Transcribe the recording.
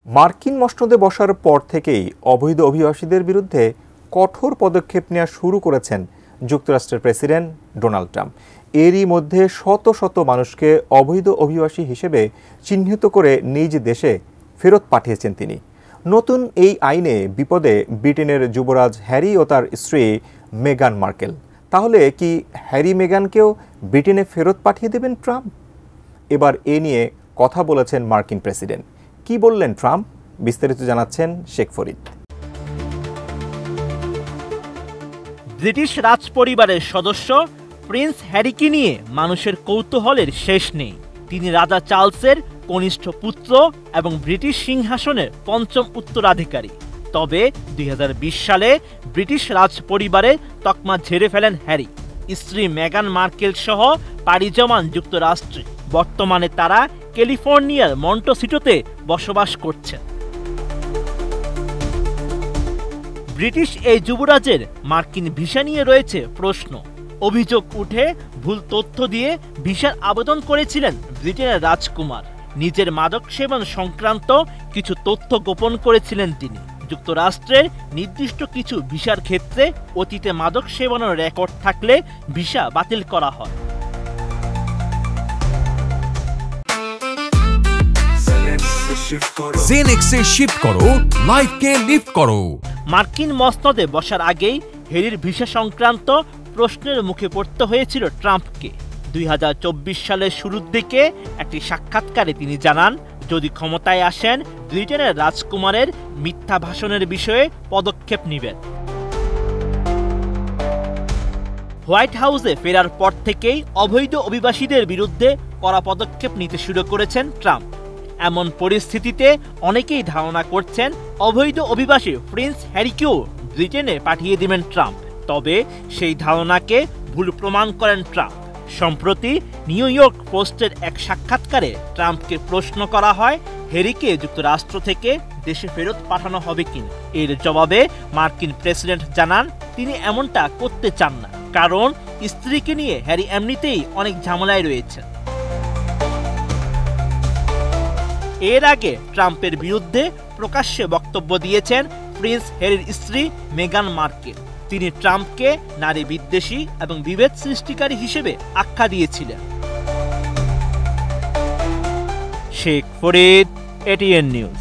মার্কিন মসনদে বসার পর থেকেই অবৈধ অভিবাসীদের বিরুদ্ধে কঠোর পদক্ষেপ নেওয়া শুরু করেছেন যুক্তরাষ্ট্রের প্রেসিডেন্ট ডোনাল্ড ট্রাম্প। এরই মধ্যে শত শত মানুষকে অবৈধ অভিবাসী হিসেবে চিহ্নিত করে নিজ দেশে ফেরত পাঠিয়েছেন তিনি। নতুন এই আইনে বিপদে ব্রিটেনের যুবরাজ হ্যারি ও তার স্ত্রী মেগান মার্কেল। তাহলে কি হ্যারি মেগানকেও ব্রিটেনে ফেরত পাঠিয়ে দেবেন ট্রাম্প? এবার এ নিয়ে কথা বলেছেন মার্কিন প্রেসিডেন্ট। কি বললেন ট্রাম্প? বিস্তারিত জানাচ্ছেন শেখ ফরিদ। ব্রিটিশ রাজপরিবারের সদস্য প্রিন্স হ্যারিকে নিয়ে মানুষের কৌতূহলের শেষ নেই। তিনি রাজা চার্লসের কনিষ্ঠ পুত্র এবং ব্রিটিশ সিংহাসনের পঞ্চম উত্তরাধিকারী। তবে 2020 সালে ব্রিটিশ রাজপরিবারে তকমা ঝেড়ে ফেলেন হ্যারি। স্ত্রী মেগান মার্কেল সহ পাড়ি জমান যুক্তরাষ্ট্রে। বর্তমানে তারা ক্যালিফোর্নিয়ার মন্টোসিটোতে বসবাস করছেন। ব্রিটিশ এই যুবরাজের মার্কিন ভিসা নিয়ে রয়েছে প্রশ্ন। অভিযোগ উঠে ভুল তথ্য দিয়ে ভিসার আবেদন করেছিলেন ব্রিটেনের রাজকুমার। নিজের মাদক সেবন সংক্রান্ত কিছু তথ্য গোপন করেছিলেন তিনি। যুক্তরাষ্ট্রের নির্দিষ্ট কিছু ভিসার ক্ষেত্রে অতীতে মাদক সেবনের রেকর্ড থাকলে ভিসা বাতিল করা হয়। জেনেক্সে শিফট করো, লাইফকে লিফট করো। মার্কিন মসনদে বসার আগেই হ্যারির ভিসা সংক্রান্ত প্রশ্নের মুখে পড়তে হয়েছিল ট্রাম্পকে। 2024 সালের শুরুর দিকে একটি সাক্ষাৎকারে তিনি জানান, যদি ক্ষমতায় আসেন ব্রিটেনের রাজকুমারের মিথ্যা ভাষণের বিষয়ে পদক্ষেপ নেবেন। হোয়াইট হাউসে ফেরার পর থেকেই অবৈধ অভিবাসীদের বিরুদ্ধে কড়া পদক্ষেপ নিতে শুরু করেছেন ট্রাম্প। এমন পরিস্থিতিতে অনেকেই ধারণা করছেন অবৈধ অভিবাসী প্রিন্স হ্যারিকেও ব্রিটেনে পাঠিয়ে দিবেন ট্রাম্প। তবে সেই ধারণাকে ভুল প্রমাণ করেন ট্রাম্প। সম্প্রতি নিউ ইয়র্ক পোস্টের এক সাক্ষাৎকারে ট্রাম্পকে প্রশ্ন করা হয়, হ্যারিকে যুক্তরাষ্ট্র থেকে দেশে ফেরত পাঠানো হবে কিনা। এর জবাবে মার্কিন প্রেসিডেন্ট জানান তিনি এমনটা করতে চান না, কারণ স্ত্রীকে নিয়ে হ্যারি এমনিতেই অনেক ঝামেলায় রয়েছেন। এর আগে ট্রাম্পের বিরুদ্ধে প্রকাশ্যে বক্তব্য দিয়েছেন প্রিন্স হ্যারির স্ত্রী মেগান মার্কেল। তিনি ট্রাম্পকে নারী বিদ্বেষী এবং বিভেদ সৃষ্টিকারী হিসেবে আখ্যা দিয়েছিলেন। Sheikh Farid, ATN news.